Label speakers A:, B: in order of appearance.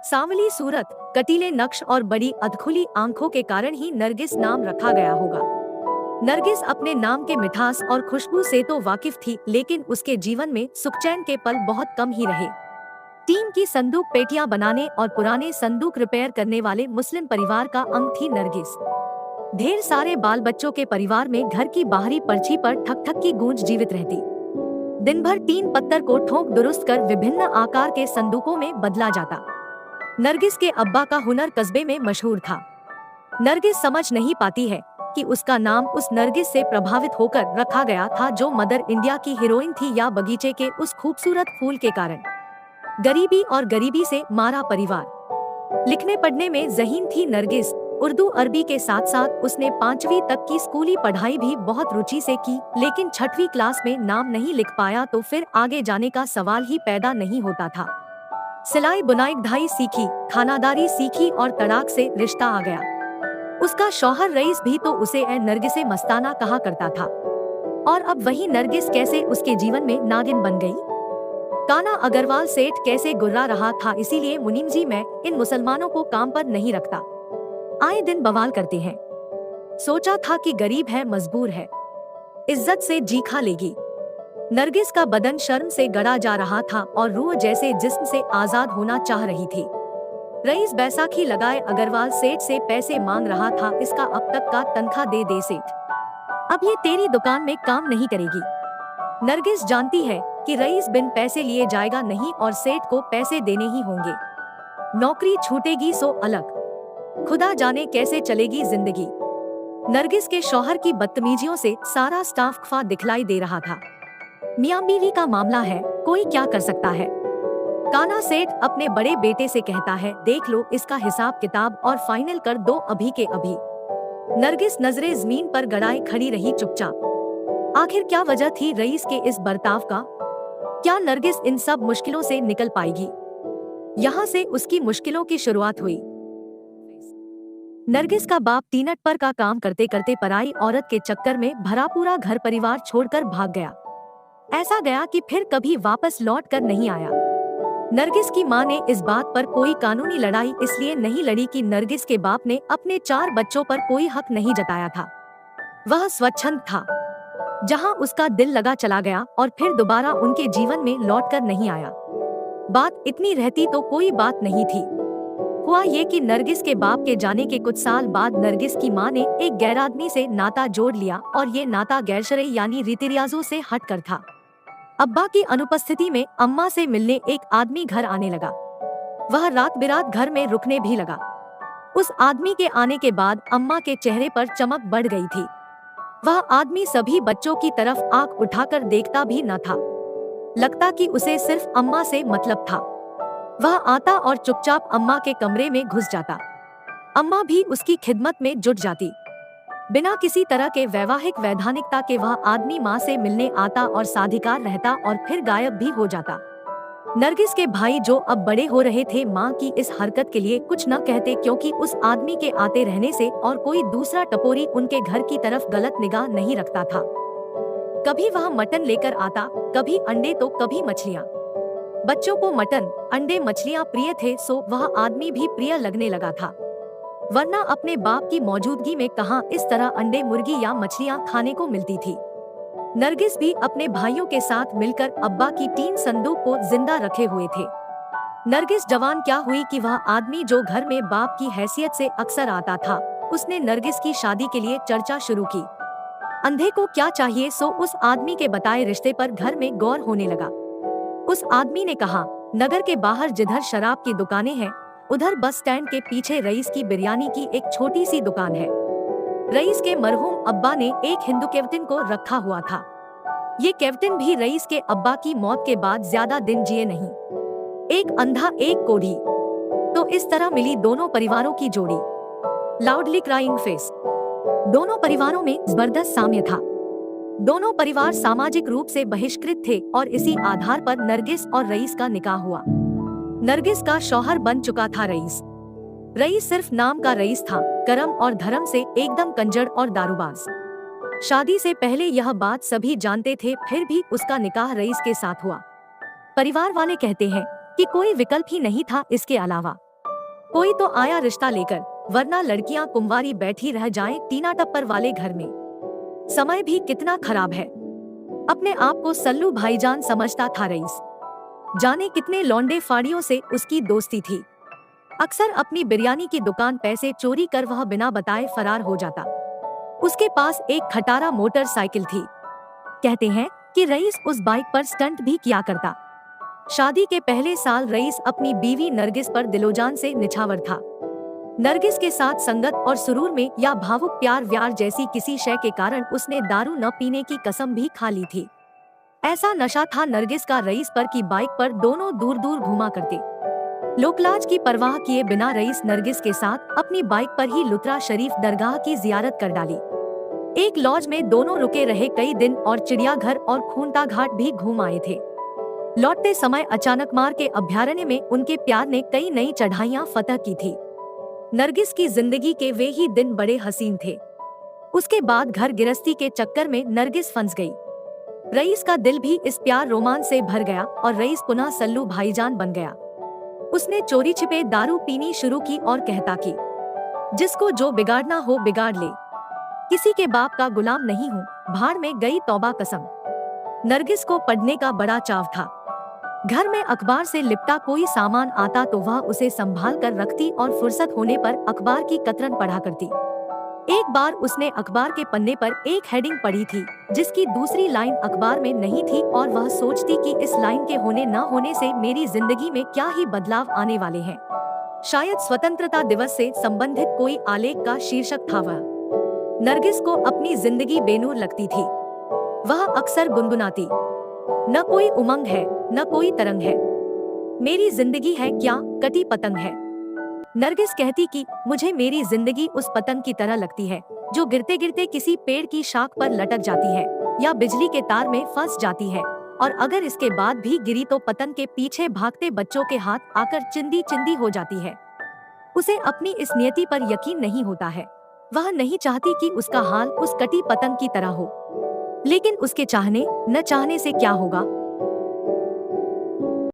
A: सांवली सूरत, कटीले नक्श और बड़ी अधखुली आंखों के कारण ही नरगिस नाम रखा गया होगा। नरगिस अपने नाम के मिठास और खुशबू से तो वाकिफ थी, लेकिन उसके जीवन में सुखचैन के पल बहुत कम ही रहे। टीम की संदूक पेटियां बनाने और पुराने संदूक रिपेयर करने वाले मुस्लिम परिवार का अंग थी नरगिस। ढेर सारे बाल बच्चों के परिवार में घर की बाहरी पर्ची पर ठक ठक की गूंज जीवित रहती। दिन भर 3 पत्थर को ठोक दुरुस्त कर विभिन्न आकार के संदूकों में बदला जाता। नरगिस के अब्बा का हुनर कस्बे में मशहूर था। नरगिस समझ नहीं पाती है कि उसका नाम उस नरगिस से प्रभावित होकर रखा गया था जो मदर इंडिया की हीरोइन थी, या बगीचे के उस खूबसूरत फूल के कारण। गरीबी और गरीबी से मारा परिवार। लिखने पढ़ने में ज़हीन थी नरगिस। उर्दू अरबी के साथ साथ उसने 5वीं तक की स्कूली पढ़ाई भी बहुत रुचि से की, लेकिन 6वीं क्लास में नाम नहीं लिख पाया तो फिर आगे जाने का सवाल ही पैदा नहीं होता था। सिलाई बुनाई ढाई सीखी, खानादारी सीखी और तड़ाक से रिश्ता आ गया। उसका शौहर रईस भी तो उसे ए नरगिसे मस्ताना कहा करता था, और अब वही नरगिस कैसे उसके जीवन में नागिन बन गई। काना अग्रवाल सेठ कैसे गुर्रा रहा था, इसीलिए मुनीम जी मैं इन मुसलमानों को काम पर नहीं रखता, आए दिन बवाल करते हैं। सोचा था कि गरीब है, मजबूर है, इज्जत से जी खा लेगी। नरगिस का बदन शर्म से गड़ा जा रहा था और रूह जैसे जिस्म से आजाद होना चाह रही थी। रईस बैसाखी लगाए अग्रवाल सेठ से पैसे मांग रहा था, इसका अब तक का तनख्वाह दे सेठ, अब ये तेरी दुकान में काम नहीं करेगी। नरगिस जानती है कि रईस बिन पैसे लिए जाएगा नहीं और सेठ को पैसे देने ही होंगे। नौकरी छूटेगी सो अलग, खुदा जाने कैसे चलेगी जिंदगी। नरगिस के शौहर की बदतमीजियों से सारा स्टाफ खफा दिखलाई दे रहा था। मियां बीवी का मामला है, कोई क्या कर सकता है। काना सेठ अपने बड़े बेटे से कहता है, देख लो इसका हिसाब किताब और फाइनल कर दो अभी के अभी। नरगिस नजरें जमीन पर गड़ाए खड़ी रही चुपचाप। आखिर क्या वजह थी रईस के इस बर्ताव का? क्या नरगिस इन सब मुश्किलों से निकल पाएगी? यहाँ से उसकी मुश्किलों की शुरुआत हुई। नरगिस का बाप तीनट पर का काम करते करते पराई औरत के चक्कर में भरा पूरा घर परिवार छोड़कर भाग गया। ऐसा गया कि फिर कभी वापस लौट कर नहीं आया। नरगिस की मां ने इस बात पर कोई कानूनी लड़ाई इसलिए नहीं लड़ी कि नरगिस के बाप ने अपने 4 बच्चों पर कोई हक नहीं जताया था। वह स्वच्छंद था। जहां उसका दिल लगा चला गया और फिर दोबारा उनके जीवन में लौटकर नहीं आया। बात इतनी रहती तो कोई बात नहीं थी। हुआ ये कि नरगिस के बाप के जाने के कुछ साल बाद नरगिस की मां ने एक गैर आदमी से नाता जोड़ लिया, और ये नाता गैरशरई यानी रीति रिवाजों से हटकर था। अब्बा की अनुपस्थिति में अम्मा से मिलने एक आदमी घर आने लगा। वह रात बिरात घर में रुकने भी लगा। उस आदमी के आने के बाद अम्मा के चेहरे पर चमक बढ़ गई थी। वह आदमी सभी बच्चों की तरफ आंख उठाकर देखता भी न था। लगता कि उसे सिर्फ अम्मा से मतलब था। वह आता और चुपचाप अम्मा के कमरे में घुस जाता। अम्मा भी उसकी खिदमत में जुट जाती। बिना किसी तरह के वैवाहिक वैधानिकता के वह आदमी माँ से मिलने आता और साधिकार रहता और फिर गायब भी हो जाता। नरगिस के भाई जो अब बड़े हो रहे थे माँ की इस हरकत के लिए कुछ न कहते, क्योंकि उस आदमी के आते रहने से और कोई दूसरा टपोरी उनके घर की तरफ गलत निगाह नहीं रखता था। कभी वह मटन लेकर आता, कभी अंडे तो कभी मछलियाँ। बच्चों को मटन, अंडे, मछलियाँ प्रिय थे, सो वह आदमी भी प्रिय लगने लगा था। वरना अपने बाप की मौजूदगी में कहाँ इस तरह अंडे, मुर्गी या मछलियाँ खाने को मिलती थी। नरगिस भी अपने भाइयों के साथ मिलकर अब्बा की 3 संदूक को जिंदा रखे हुए थे। नरगिस जवान क्या हुई कि वह आदमी जो घर में बाप की हैसियत से अक्सर आता था, उसने नरगिस की शादी के लिए चर्चा शुरू की। अंधे को क्या चाहिए, सो उस आदमी के बताए रिश्ते पर घर में गौर होने लगा। उस आदमी ने कहा, नगर के बाहर जिधर शराब की दुकानें हैं, उधर बस स्टैंड के पीछे रईस की बिरयानी की एक छोटी सी दुकान है। रईस के मरहूम अब्बा ने एक हिंदू कैप्टन को रखा हुआ था। ये कैप्टन भी रईस के अब्बा की मौत के बाद ज्यादा दिन जिए नहीं। एक अंधा एक कोढ़ी, तो इस तरह मिली दोनों परिवारों की जोड़ी। Loudly crying face. दोनों परिवारों में जबरदस्त साम्य था। दोनों परिवार सामाजिक रूप से बहिष्कृत थे और इसी आधार पर नरगिस और रईस का निकाह हुआ। नरगिस का शौहर बन चुका था रईस। रईस सिर्फ नाम का रईस था, कर्म और धर्म से एकदम कंजर और दारूबाज। शादी से पहले यह बात सभी जानते थे, फिर भी उसका निकाह रईस के साथ हुआ। परिवार वाले कहते हैं कि कोई विकल्प ही नहीं था इसके अलावा। कोई तो आया रिश्ता लेकर, वरना लड़कियां कुंवारी बैठी रह जाएं टीना टप्पर वाले घर में। समय भी कितना खराब है। अपने आप को सल्लू भाईजान समझता था रईस। जाने कितने लौंडे फाड़ियों से उसकी दोस्ती थी। अक्सर अपनी बिरयानी की दुकान पैसे चोरी कर वह बिना बताए फरार हो जाता। उसके पास एक खटारा मोटरसाइकिल थी। कहते हैं कि रईस उस बाइक पर स्टंट भी किया करता। शादी के पहले साल रईस अपनी बीवी नरगिस पर दिलोजान से निछावर था। नरगिस के साथ संगत और सुरूर में या भावुक प्यार व्यार जैसी किसी शय के कारण उसने दारू न पीने की कसम भी खा ली थी। ऐसा नशा था नरगिस का रईस पर कि बाइक पर दोनों दूर दूर घूमा करते। लोकलाज की परवाह किए बिना रईस नरगिस के साथ अपनी बाइक पर ही लुत्रा शरीफ दरगाह की जियारत कर डाली। एक लॉज में दोनों रुके रहे कई दिन और चिड़ियाघर और खूंटा घाट भी घूम आए थे। लौटते समय अचानक मार के अभ्यारण्य में उनके प्यार ने कई नई चढ़ाइयां फतह की थी। नरगिस की जिंदगी के वे ही दिन बड़े हसीन थे। उसके बाद घर गिरस्ती के चक्कर में नरगिस फंस गई। रईस का दिल भी इस प्यार रोमांस से भर गया और रईस पुनः सल्लू भाईजान बन गया। उसने चोरी छिपे दारू पीनी शुरू की और कहता कि जिसको जो बिगाड़ना हो बिगाड़ ले, किसी के बाप का गुलाम नहीं हूँ, भाड़ में गई तौबा कसम। नरगिस को पढ़ने का बड़ा चाव था। घर में अखबार से लिपटा कोई सामान आता तो वह उसे संभाल कर रखती और फुर्सत होने पर अखबार की कतरन पढ़ा करती। एक बार उसने अखबार के पन्ने पर एक हेडिंग पढ़ी थी जिसकी दूसरी लाइन अखबार में नहीं थी और वह सोचती कि इस लाइन के होने न होने से मेरी जिंदगी में क्या ही बदलाव आने वाले हैं। शायद स्वतंत्रता दिवस से संबंधित कोई आलेख का शीर्षक था वह। नरगिस को अपनी जिंदगी बेनूर लगती थी। वह अक्सर गुनगुनाती, न कोई उमंग है न कोई तरंग है, मेरी जिंदगी है क्या कटी पतंग है। नरगिस कहती कि मुझे मेरी जिंदगी उस पतंग की तरह लगती है जो गिरते गिरते किसी पेड़ की शाख पर लटक जाती है या बिजली के तार में फंस जाती है, और अगर इसके बाद भी गिरी तो पतंग के पीछे भागते बच्चों के हाथ आकर चिंदी चिंदी हो जाती है। उसे अपनी इस नियति पर यकीन नहीं होता है। वह नहीं चाहती कि उसका हाल उस कटी पतंग की तरह हो, लेकिन उसके चाहने न चाहने से क्या होगा,